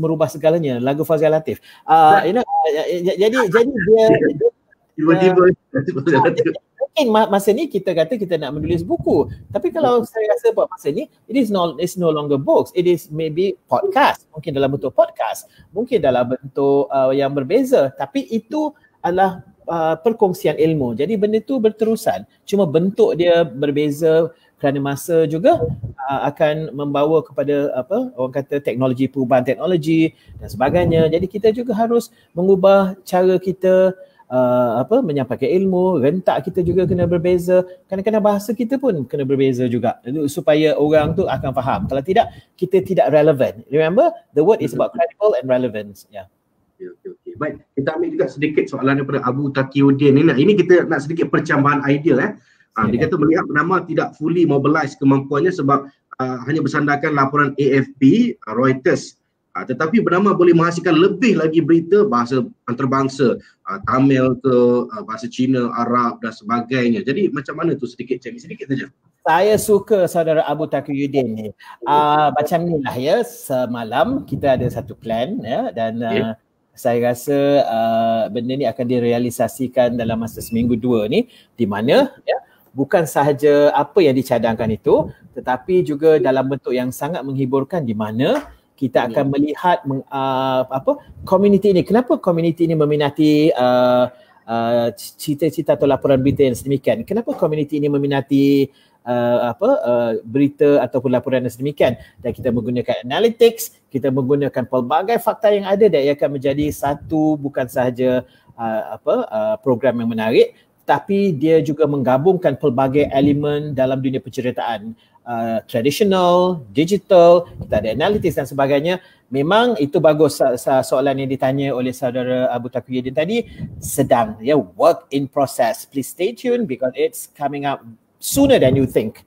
merubah segalanya. Lagu Fazil Latif. Jadi dia mungkin masa ni kita kata kita nak menulis buku, tapi kalau saya rasa buat masa ni it's no longer books, it is maybe podcast, mungkin dalam bentuk podcast, mungkin dalam bentuk yang berbeza, tapi itu adalah perkongsian ilmu. Jadi benda tu berterusan. Cuma bentuk dia berbeza kerana masa juga akan membawa kepada orang kata perubahan teknologi dan sebagainya. Jadi kita juga harus mengubah cara kita menyampaikan ilmu, rentak kita juga kena berbeza. Kadang-kadang bahasa kita pun kena berbeza juga supaya orang tu akan faham. Kalau tidak, kita tidak relevant. Remember, the word is about credible and relevance. Yeah. Okay. Baik, kita ambil juga sedikit soalan daripada Abu Taqiyuddin ni. Ini kita nak sedikit percambahan idea. Dia kata melihat bernama tidak fully mobilize kemampuannya sebab hanya bersandarkan laporan AFP, Reuters. Tetapi bernama boleh menghasilkan lebih lagi berita bahasa antarabangsa, Tamil ke, bahasa Cina, Arab dan sebagainya. Jadi macam mana tu sedikit saja. Saya suka saudara Abu Taqiyuddin ni. Macam ni lah ya, semalam kita ada satu plan ya, dan saya rasa benda ni akan direalisasikan dalam masa seminggu dua ni, di mana ya, bukan sahaja apa yang dicadangkan itu, tetapi juga dalam bentuk yang sangat menghiburkan, di mana kita akan melihat komuniti ini. Kenapa komuniti ini meminati cita-cita atau laporan berita yang sedemikian? Kenapa komuniti ini meminati berita ataupun laporan yang sedemikian? Dan kita menggunakan analytics, kita menggunakan pelbagai fakta yang ada dan ia akan menjadi satu bukan sahaja program yang menarik, tapi dia juga menggabungkan pelbagai elemen dalam dunia penceritaan. Traditional, digital, kita ada analytics dan sebagainya. Memang itu bagus soalan yang ditanya oleh saudara Abu Taqiyuddin tadi, sedang work in process. Please stay tuned because it's coming up sooner than you think.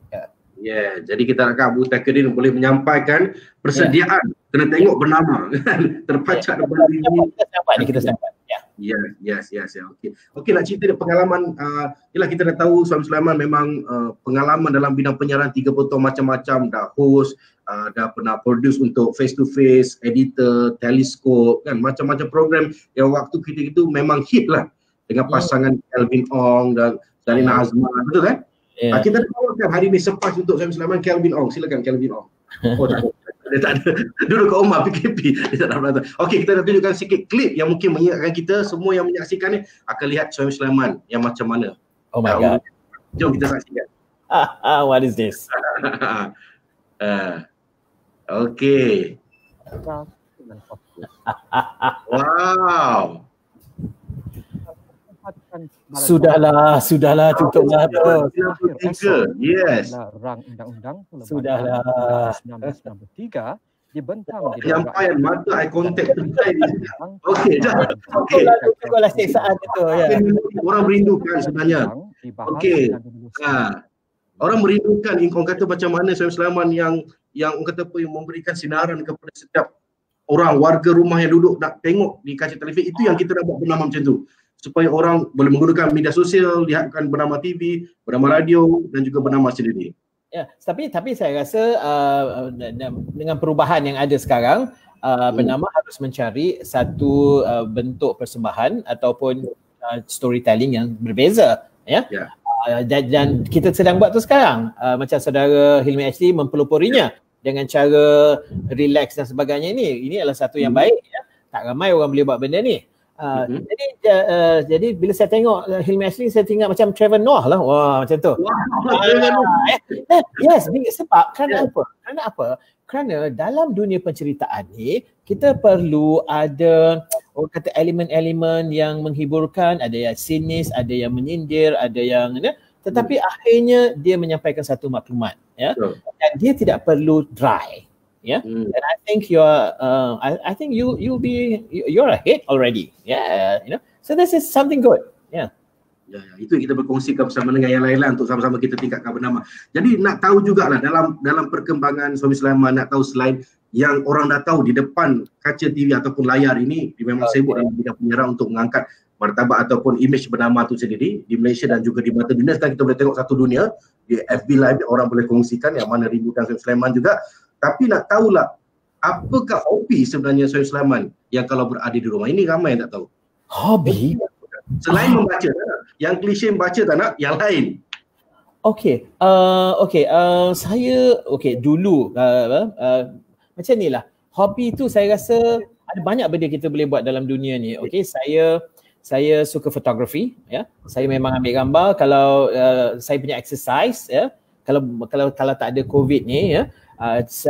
Jadi kita nakkan Abu Taqiyuddin boleh menyampaikan persediaan. Kena tengok bernama kan. Terpacak depan diri. Kita dapat. Yes. Okey, nak cerita pengalaman. Yelah, kita dah tahu Suhaimi Sulaiman memang pengalaman dalam bidang penyiaran 30 tahun, macam-macam. Dah host, dah pernah produce untuk face to face, editor, teleskop kan, macam-macam program yang waktu kita itu memang hit lah dengan pasangan Kelvin Ong dan Zarina Azman, betul kan? Kita tawarkan hari ni sepas untuk Suhaimi Sulaiman Kelvin Ong. Silakan Kelvin Ong. Dia tak ada, duduk kat rumah PKP, dia tak nak berantem. Okey, kita dah tunjukkan sikit klip yang mungkin mengingatkan kita semua yang menyaksikan ni akan lihat Suhaimi Sulaiman yang macam mana. Oh my God. Jom kita saksikan. What is this? Okey. Wow. Sudahlah, tutuplah tu. Yes. Rang Undang-Undang Sudahlah. 1993 dibentang penyampaian mata eye contact terbaik di sini. Okey, dah. Okey. Tukar siksaan itu ya. Orang merindukan sebenarnya. Okey. Orang merindukan orang kata macam mana Suhaimi Sulaiman yang orang kata apa, yang memberikan sinaran kepada setiap orang, warga rumah yang duduk nak tengok di kaca telefon. Itu yang kita nak buat bernama macam tu, supaya orang boleh menggunakan media sosial, lihatkan bernama TV, bernama radio dan juga bernama sendiri. Ya, tapi saya rasa dengan perubahan yang ada sekarang, bernama harus mencari satu bentuk persembahan ataupun storytelling yang berbeza, ya. Dan kita sedang buat tu sekarang. Macam saudara Hilmi Ashley mempeloporinya dengan cara relax dan sebagainya ini. Ini adalah satu yang baik, ya. Tak ramai orang boleh buat benda ni. Jadi bila saya tengok Hilmi Ashley, saya tengok macam Trevor Noah lah. Wah, macam tu. Yes, sebab kerana apa? Kerana dalam dunia penceritaan ni, kita perlu ada orang kata elemen-elemen yang menghiburkan, ada yang sinis, ada yang menyindir, ada yang tetapi akhirnya dia menyampaikan satu maklumat, ya. Dan dia tidak perlu dry. Yeah, and I think you're ahead already. Yeah, so this is something good. Yeah. Itu kita berkongsikan bersama dengan yang lain-lain untuk sama-sama kita tingkatkan bernama. Jadi nak tahu jugalah dalam perkembangan Suhaimi Sulaiman, nak tahu selain yang orang dah tahu di depan kaca TV ataupun layar ini, dia memang sibuk dalam bidang penyiaran untuk mengangkat martabat ataupun imej bernama itu sendiri di Malaysia dan juga di mata dunia. Sekarang kita boleh tengok satu dunia di FB Live, orang boleh kongsikan yang mana rindukan Suhaimi Sulaiman juga. Tapi nak tahulah, apakah hobi sebenarnya Suhaimi Sulaiman yang kalau berada di rumah? Ini ramai yang tak tahu. Hobi? Selain membaca, tak nak. Yang klise membaca tak nak, yang lain. Saya dulu macam ni lah. Hobi tu saya rasa ada banyak benda kita boleh buat dalam dunia ni. Saya saya suka fotografi, ya. Saya memang ambil gambar. Kalau saya punya exercise, ya, kalau tak ada COVID ni, ya,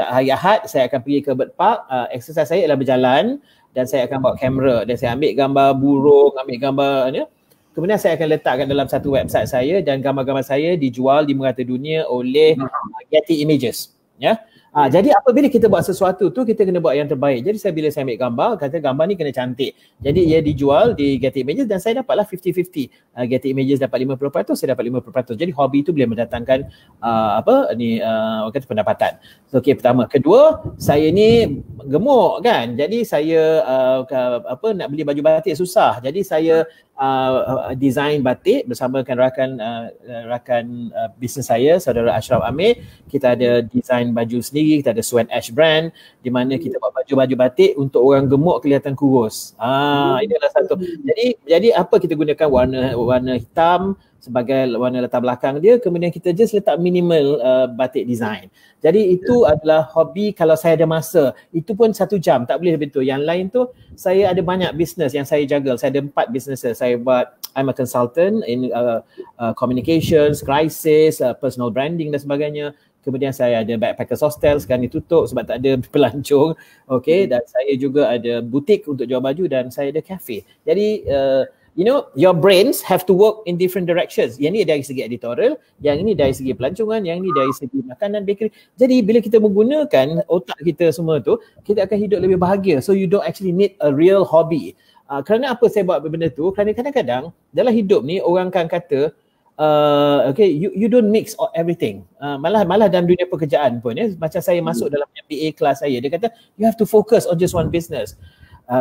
hari Ahad saya akan pergi ke bird park. Exercise saya ialah berjalan dan saya akan bawa kamera dan saya ambil gambar burung, ambil gambar, ya. Kemudian saya akan letakkan dalam satu website saya dan gambar-gambar saya dijual di merata dunia oleh Getty Images, ya. Jadi apabila kita buat sesuatu tu, kita kena buat yang terbaik. Jadi bila saya ambil gambar, kata gambar ni kena cantik. Jadi ia dijual di Getty Images dan saya dapatlah 50-50. Getty Images dapat 50%, saya dapat 50%. Jadi hobi tu boleh mendatangkan orang kata pendapatan. So, okay, pertama. Kedua, saya ni gemuk kan. Jadi saya nak beli baju batik susah. Jadi saya design batik bersama rakan bisnes saya, saudara Ashraf Amir. Kita ada design baju sendiri, kita ada Swan Ash brand di mana kita buat baju-baju batik untuk orang gemuk kelihatan kurus. Ini adalah satu. Jadi apa kita gunakan warna hitam sebagai warna latar belakang dia, kemudian kita just letak minimal batik design. Jadi itu adalah hobi kalau saya ada masa. Itu pun 1 jam, tak boleh lebih tu. Yang lain tu saya ada banyak business yang saya juggle. Saya ada 4 business. Saya buat, I'm a consultant in communications, crisis, personal branding dan sebagainya. Kemudian saya ada backpackers hostel, sekarang ditutup sebab tak ada pelancong. Okay, dan saya juga ada butik untuk jual baju dan saya ada cafe. Jadi your brains have to work in different directions. Yang ni dari segi editorial, yang ini dari segi pelancongan, yang ini dari segi makanan, bakery. Jadi bila kita menggunakan otak kita semua tu, kita akan hidup lebih bahagia. So you don't actually need a real hobby. Kerana apa saya buat benda tu? Kerana kadang-kadang dalam hidup ni orang kan kata you don't mix everything. Malah dalam dunia pekerjaan pun, ya, macam saya masuk dalam MBA kelas saya, dia kata you have to focus on just one business.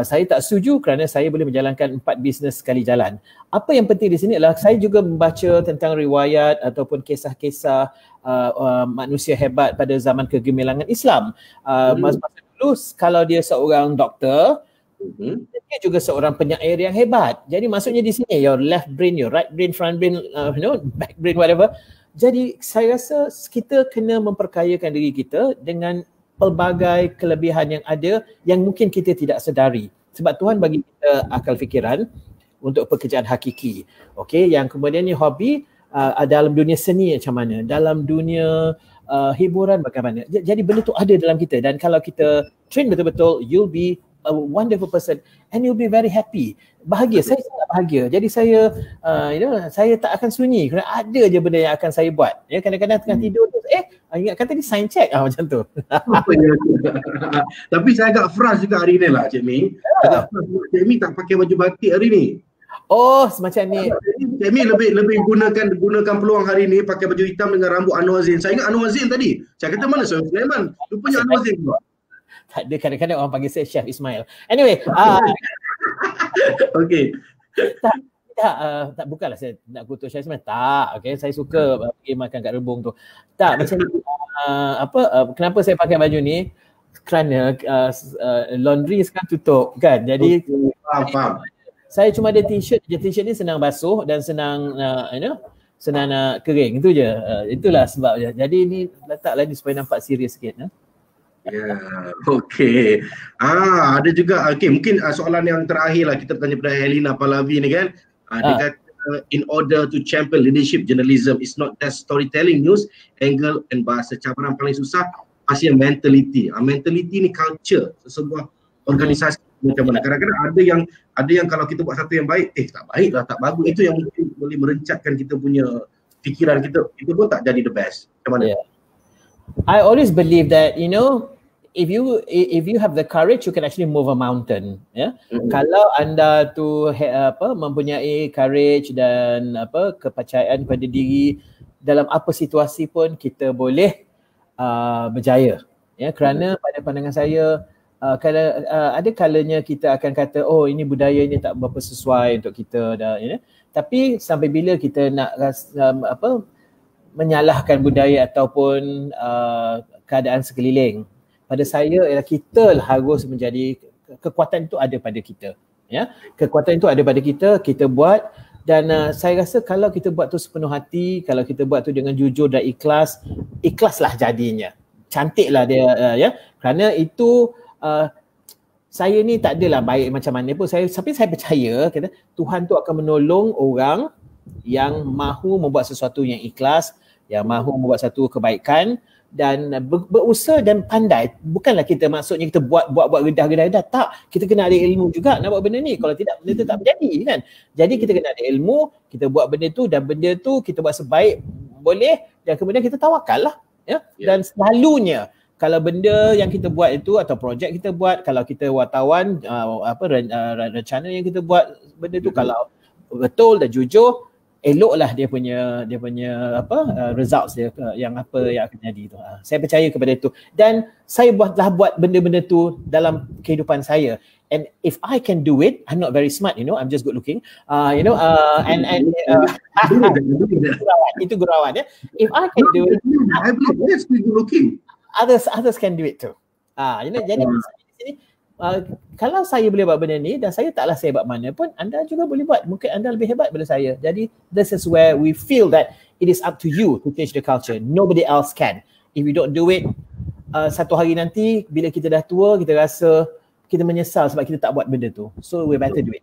Saya tak setuju kerana saya boleh menjalankan 4 bisnes sekali jalan. Apa yang penting di sini adalah saya juga membaca tentang riwayat ataupun kisah-kisah manusia hebat pada zaman kegemilangan Islam. Masa dulu kalau dia seorang doktor, dia juga seorang penyair yang hebat. Jadi maksudnya di sini your left brain, your right brain, front brain, back brain, whatever. Jadi saya rasa kita kena memperkayakan diri kita dengan pelbagai kelebihan yang ada yang mungkin kita tidak sedari. Sebab Tuhan bagi kita akal fikiran untuk pekerjaan hakiki. Okey, yang kemudian ni hobi dalam dunia seni macam mana, dalam dunia hiburan bagaimana. Jadi benda tu ada dalam kita dan kalau kita train betul-betul, you'll be a wonderful person and you'll be very happy. Bahagia, saya sangat bahagia. Jadi saya saya tak akan sunyi kerana ada je benda yang akan saya buat. Ya, kadang-kadang tengah tidur tu ingatkan tadi sign check macam tu. Tapi saya agak frust juga hari ni lah Cik Mi. Agak frust Cik Mi tak pakai baju batik hari ni. Oh, semacam ni. Cik Mi lebih gunakan peluang hari ni pakai baju hitam dengan rambut Anwar Zain. Saya ingat Anwar Zain tadi. Saya kata mana Syed Sulaiman? Rupanya Anwar Zain pula. Tak ada, kadang-kadang orang panggil saya Chef Ismail. Anyway, okey. Tak bukanlah saya nak kutuk Chef Ismail. Tak, okey, saya suka pergi makan kat rebung tu. Tak, macam kenapa saya pakai baju ni? Kerana laundry sekarang tutup kan. Jadi faham. Saya cuma ada t-shirt je. T-shirt ni senang basuh dan senang senang nak kering, itu je. Itulah sebabnya. Jadi ni letaklah ni supaya nampak serius sikit. Ya, okey. Ada juga, okey, mungkin soalan yang terakhir lah kita tanya pada Helena Pahlavi ni kan. Dia kata, in order to champion leadership journalism, it's not just storytelling, news, angle and bahasa. Cabaran paling susah pasti mentality. Mentality ni culture sebuah organisasi macam mana. Kadang-kadang ada yang kalau kita buat satu yang baik, tak baik lah, tak bagus. Itu yang mungkin boleh merencatkan kita punya fikiran kita pun tak jadi the best. Macam mana? Yeah. I always believe that if you have the courage, you can actually move a mountain. Ya, kalau anda tu mempunyai courage dan kepercayaan pada diri, dalam apa situasi pun kita boleh berjaya. Ya, kerana pada pandangan saya, kalau ada kalanya kita akan kata, oh ini budaya ini tak berapa sesuai untuk kita dah. Tapi sampai bila kita nak menyalahkan budaya ataupun keadaan sekeliling. Pada saya ialah kita harus menjadi, kekuatan itu ada pada kita. Ya, kekuatan itu ada pada kita, kita buat dan saya rasa kalau kita buat tu sepenuh hati, kalau kita buat tu dengan jujur dan ikhlaslah jadinya. Cantiklah dia ya. Kerana itu saya ni tak adalah baik macam mana pun, tapi saya percaya kata Tuhan tu akan menolong orang yang mahu membuat sesuatu yang ikhlas, yang mahu membuat satu kebaikan dan berusaha dan pandai. Bukanlah kita maksudnya kita buat gedah, tak. Kita kena ada ilmu juga nak buat benda ni. Kalau tidak, benda tu tak berjadi kan. Jadi kita kena ada ilmu, kita buat benda tu dan benda tu kita buat sebaik boleh dan kemudian kita tawakal lah. Ya? Dan selalunya kalau benda yang kita buat itu atau projek kita buat, kalau kita wartawan, rencana yang kita buat, benda tu kalau betul dan jujur, eloklah dia punya results dia yang apa yang akan jadi tu. Saya percaya kepada itu dan saya buat benda-benda tu dalam kehidupan saya. And if I can do it, I'm not very smart, I'm just good looking. Itu gurauan ya. If I can do it, I believe yes, good looking. Others can do it too. Jadi di sini kalau saya boleh buat benda ni dan saya taklah sehebat mana pun, anda juga boleh buat. Mungkin anda lebih hebat daripada saya. Jadi this is where we feel that it is up to you to change the culture. Nobody else can. If you don't do it, satu hari nanti bila kita dah tua, kita rasa kita menyesal sebab kita tak buat benda tu. So we better do it.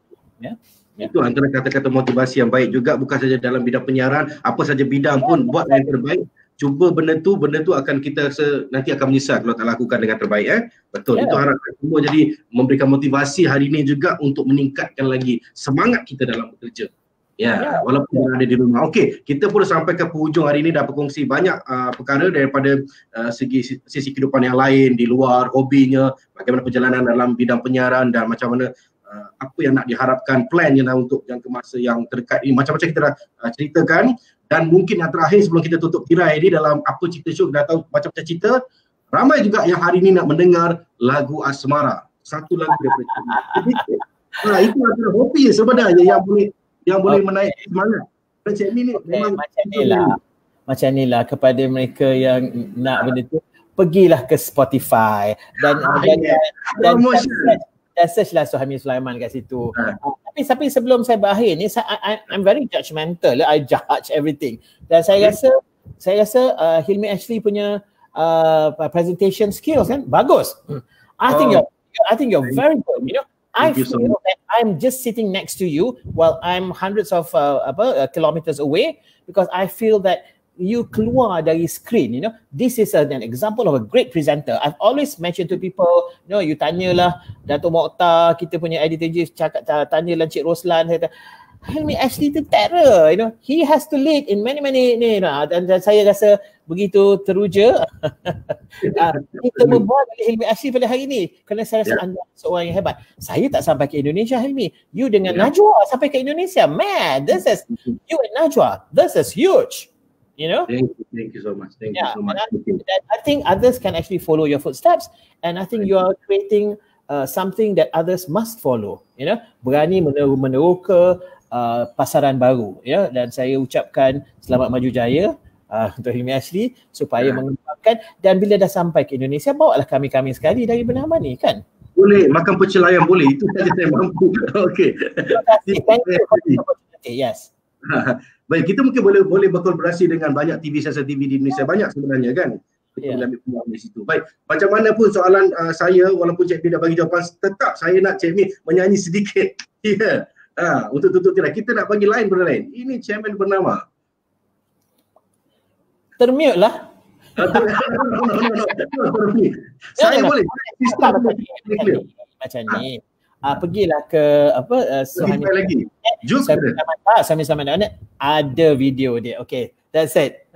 Itu antara kata-kata motivasi yang baik juga, bukan saja dalam bidang penyiaran, apa saja bidang pun buat yang terbaik. Cuba benda tu akan kita nanti akan menyesal kalau tak lakukan dengan terbaik. Betul. Itu harapan semua, jadi memberikan motivasi hari ini juga untuk meningkatkan lagi semangat kita dalam bekerja. Walaupun ada di rumah. Okey, kita pun sampai ke penghujung hari ini, dah berkongsi banyak perkara daripada sisi kehidupan yang lain di luar, hobinya, bagaimana perjalanan dalam bidang penyiaran dan macam mana apa yang nak diharapkan, plannya untuk jangka masa yang terdekat ini. Macam-macam kita dah ceritakan. Dan mungkin yang terakhir sebelum kita tutup tirai ini dalam Apa Cerita Show, dah tahu macam-macam cerita, ramai juga yang hari ini nak mendengar lagu Asmara. Satu lagu daripada Cik. Itu adalah hobi sebenarnya yang boleh menaikkan semangat. Cik Mi ni memang macam ni lah kepada mereka yang nak benda tu, pergilah ke Spotify dan search lah Suhaimi Sulaiman kat situ. Tapi sebelum saya berakhir ni, I'm very judgmental. I judge everything. Dan saya rasa Hilmi Ashley punya presentation skills kan bagus. I think you're very good. I feel that I'm just sitting next to you while I'm hundreds of kilometers away, because I feel that you keluar dari screen, this is an example of a great presenter. I've always mentioned to people, you tanyalah Dato' Mokhtar, kita punya editor cakap, tanyalah Cik Roslan, Hilmi Ashley tu terror, he has to lead in many dan saya rasa begitu teruja kita membuat Hilmi Ashley pada hari ini kerana saya rasa anda seorang yang hebat. Saya tak sampai ke Indonesia, Hilmi. You dengan Najwa sampai ke Indonesia. Man, you and Najwa, this is huge. Thank you so much. Thank you so much. I think others can actually follow your footsteps, and I think you are creating something that others must follow. Berani meneroka pasaran baru. Dan saya ucapkan selamat maju jaya untuk Hilmi Ashley supaya mengembangkan, dan bila dah sampai ke Indonesia, bawalah kami sekali dari Benama ni kan. Boleh, makan pecel ayam boleh. Itu saja saya mampu. Okey. Thank you for the opportunity. Yes. Baik, kita mungkin boleh berkolaborasi dengan banyak stesen TV di Indonesia, banyak sebenarnya kan. Kita boleh ambil peluang di situ. Baik, macam mana pun soalan saya, walaupun Cik Mi dah bagi jawapan, tetap saya nak Cik Mi menyanyi sedikit. Untuk tutup tirai. Kita nak bagi lain benda lain. Ini Chairman Bernama. Termute lah. Saya boleh. Macam ni. Pergilah ke Suhaimi lagi. Suhaimi Sulaiman ada video dia. Okay, that's it.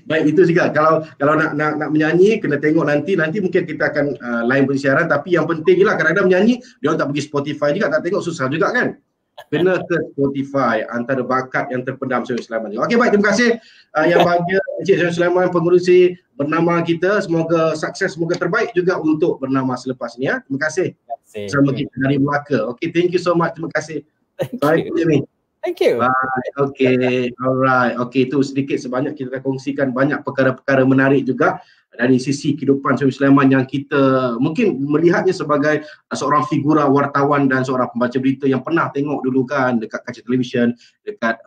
Baik, itu juga. Kalau nak menyanyi, kena tengok nanti mungkin kita akan lain persiaran. Tapi yang penting je lah, kadang-kadang menyanyi dia orang tak pergi Spotify juga, tak tengok, susah juga kan. Kena ke Spotify, antara bakat yang terpendam Suhaimi Sulaiman. Okey, baik, terima kasih yang bahagia Encik Suhaimi Sulaiman, pengurusi Bernama kita. Semoga sukses, semoga terbaik juga untuk Bernama selepas ni ya. Terima kasih. Sama kita dari Melaka. Okey, thank you so much. Terima kasih. Baik, Jimmy. Thank you. Okay, alright. Okay, itu sedikit sebanyak kita dah kongsikan banyak perkara-perkara menarik juga dari sisi kehidupan Suhaimi Sulaiman yang kita mungkin melihatnya sebagai seorang figura wartawan dan seorang pembaca berita yang pernah tengok dulu kan dekat kaca televisyen, dekat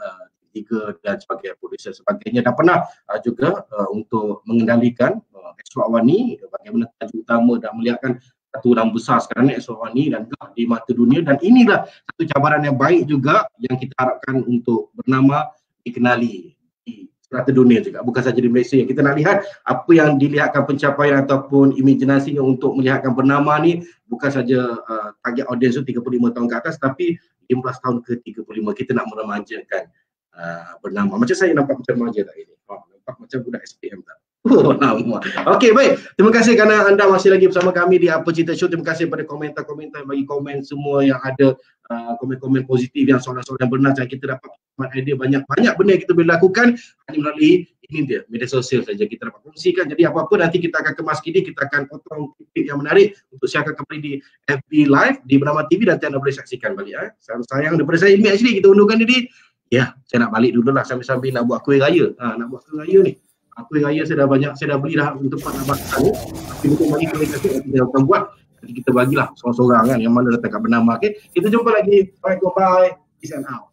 Tiga dan sebagai produser sebagainya, dan pernah juga untuk mengendalikan Explore Awani, bagaimana tajuk utama dan melihatkan satu nama besar sekarang ni Exo ni dan di mata dunia, dan inilah satu cabaran yang baik juga yang kita harapkan untuk bernama dikenali di serata dunia juga, bukan saja di Malaysia. Kita nak lihat apa yang dilihatkan pencapaian ataupun imajinasinya untuk melihatkan bernama ni bukan saja target audiens tu 35 tahun ke atas, tapi 15 tahun ke 35. Kita nak meremajakan bernama. Macam saya nampak macam remaja tak ini? Nampak macam budak SPM tak? Nama. Okey, baik. Terima kasih kerana anda masih lagi bersama kami di Apa Cerita Show. Terima kasih kepada komentar-komentar, bagi komen semua yang ada, komen-komen positif, yang soalan-soalan yang benar. Kita dapat idea banyak benda yang kita boleh lakukan hanya melalui ini dia, media sosial saja kita dapat kongsikan. Jadi apa-apa nanti kita akan kemas kini, kita akan potong tip yang menarik untuk siarkan kembali di FB Live di Bernama TV, dan anda boleh saksikan balik. Sayang daripada saya, Imi Ashri, kita undurkan diri. Ya, saya nak balik dulu lah sambil-sambil nak buat kuih raya. Nak buat kuih raya ni. Kuih raya saya dah beli dah untuk tempat nak makan ni. Tapi betul bagi kuih raya kita akan buat. Nanti kita bagilah seorang-seorang kan yang mana datang kat Bernama. Okay? Kita jumpa lagi. Bye, peace and out.